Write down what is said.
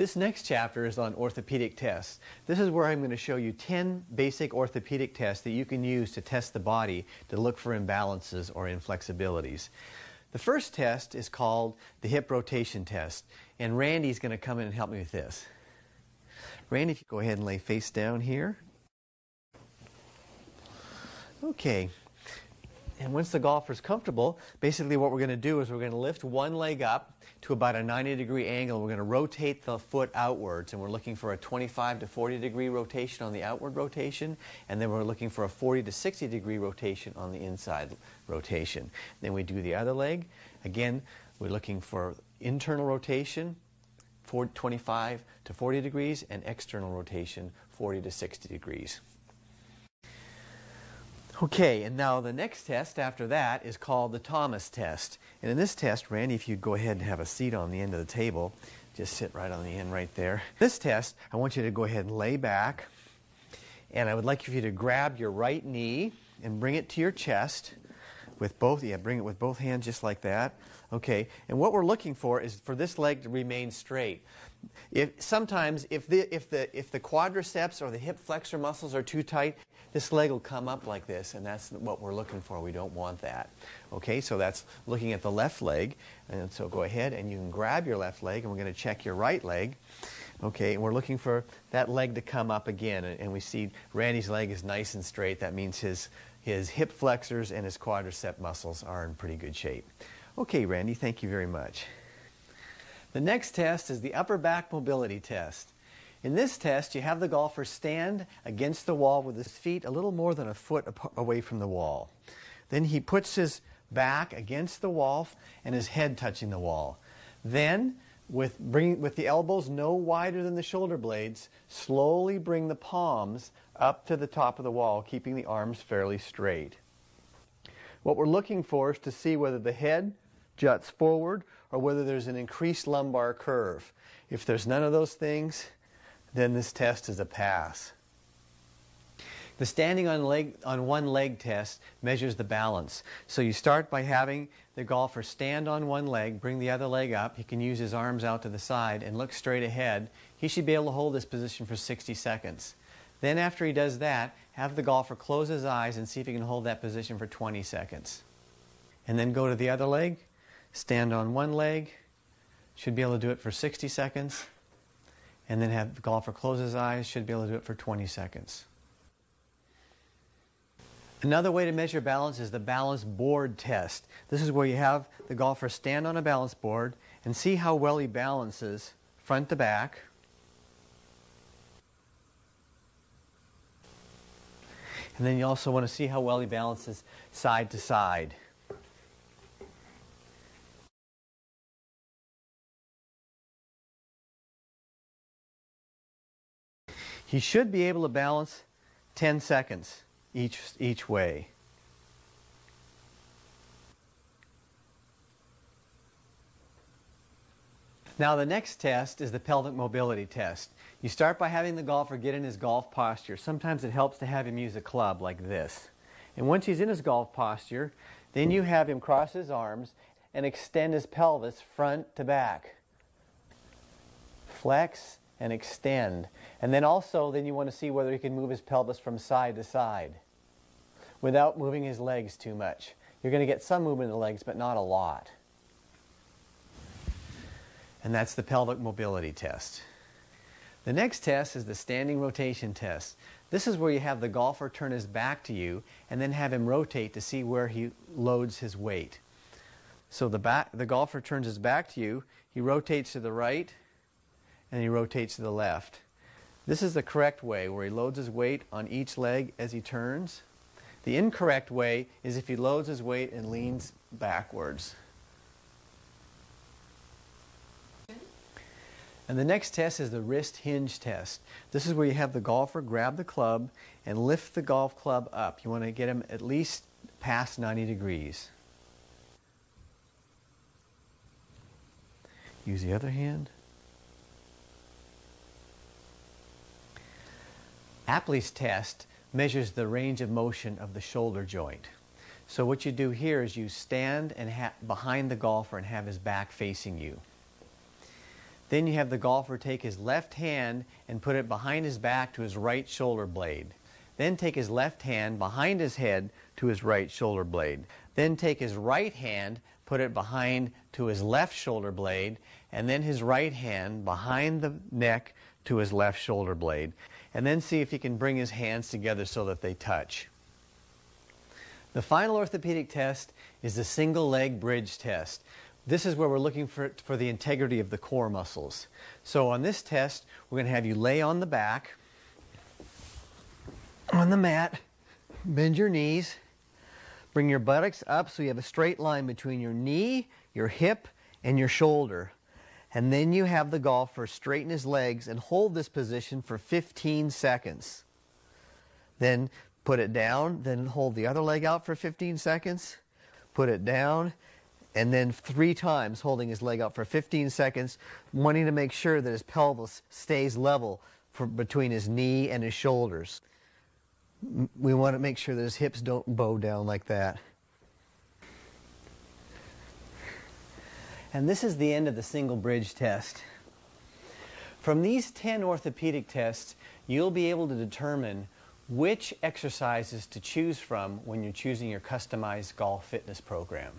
This next chapter is on orthopedic tests. This is where I'm going to show you 10 basic orthopedic tests that you can use to test the body to look for imbalances or inflexibilities. The first test is called the hip rotation test, and Randy's going to come in and help me with this. Randy, if you go ahead and lay face down here. Okay. And once the golfer's comfortable, basically what we're going to do is we're going to lift one leg up to about a 90-degree angle. We're going to rotate the foot outwards, and we're looking for a 25 to 40-degree rotation on the outward rotation, and then we're looking for a 40 to 60-degree rotation on the inside rotation. Then we do the other leg. Again, we're looking for internal rotation, 25 to 40 degrees, and external rotation, 40 to 60 degrees. Okay, and now the next test after that is called the Thomas test. And in this test, Randy, if you'd go ahead and have a seat on the end of the table, just sit right on the end right there. This test, I want you to go ahead and lay back, and I would like for you to grab your right knee and bring it to your chest with both, bring it with both hands just like that. Okay, and what we're looking for is for this leg to remain straight. Sometimes if the quadriceps or the hip flexor muscles are too tight, this leg will come up like this, and that's what we're looking for. We don't want that. Okay, so that's looking at the left leg, and so go ahead and you can grab your left leg, and we're going to check your right leg. Okay, and we're looking for that leg to come up again, and we see Randy's leg is nice and straight. That means his hip flexors and his quadricep muscles are in pretty good shape. Okay, Randy, thank you very much. The next test is the upper back mobility test. In this test, you have the golfer stand against the wall with his feet a little more than a foot away from the wall. Then he puts his back against the wall and his head touching the wall. Then, with the elbows no wider than the shoulder blades, slowly bring the palms up to the top of the wall, keeping the arms fairly straight. What we're looking for is to see whether the head juts forward or whether there's an increased lumbar curve. If there's none of those things, then this test is a pass. The standing on one leg test measures the balance. So you start by having the golfer stand on one leg, bring the other leg up. He can use his arms out to the side and look straight ahead. He should be able to hold this position for 60 seconds. Then after he does that, have the golfer close his eyes and see if he can hold that position for 20 seconds. And then go to the other leg, stand on one leg, should be able to do it for 60 seconds. And then have the golfer close his eyes, should be able to do it for 20 seconds. Another way to measure balance is the balance board test. This is where you have the golfer stand on a balance board and see how well he balances front to back. And then you also want to see how well he balances side to side. He should be able to balance 10 seconds each way. Now the next test is the pelvic mobility test. You start by having the golfer get in his golf posture. Sometimes it helps to have him use a club like this. And once he's in his golf posture, then you have him cross his arms and extend his pelvis front to back. Flex and extend. And then also, then you want to see whether he can move his pelvis from side to side without moving his legs too much. You're going to get some movement in the legs, but not a lot. And that's the pelvic mobility test. The next test is the standing rotation test. This is where you have the golfer turn his back to you and then have him rotate to see where he loads his weight. So the golfer turns his back to you, he rotates to the right, and he rotates to the left. This is the correct way, where he loads his weight on each leg as he turns. The incorrect way is if he loads his weight and leans backwards. And the next test is the wrist hinge test. This is where you have the golfer grab the club and lift the golf club up. You want to get him at least past 90 degrees. Use the other hand. Apley's test measures the range of motion of the shoulder joint. So what you do here is you stand and behind the golfer and have his back facing you. Then you have the golfer take his left hand and put it behind his back to his right shoulder blade. Then take his left hand behind his head to his right shoulder blade. Then take his right hand, put it behind to his left shoulder blade, and then his right hand behind the neck to his left shoulder blade. And then see if he can bring his hands together so that they touch. The final orthopedic test is the single leg bridge test. This is where we're looking for the integrity of the core muscles. So on this test, we're going to have you lay on the back, on the mat, bend your knees, bring your buttocks up so you have a straight line between your knee, your hip, and your shoulder. And then you have the golfer straighten his legs and hold this position for 15 seconds. Then put it down, then hold the other leg out for 15 seconds, put it down, and then 3 times holding his leg out for 15 seconds, wanting to make sure that his pelvis stays level between his knee and his shoulders. We want to make sure that his hips don't bow down like that. And this is the end of the single bridge test. From these 10 orthopedic tests, you'll be able to determine which exercises to choose from when you're choosing your customized golf fitness program.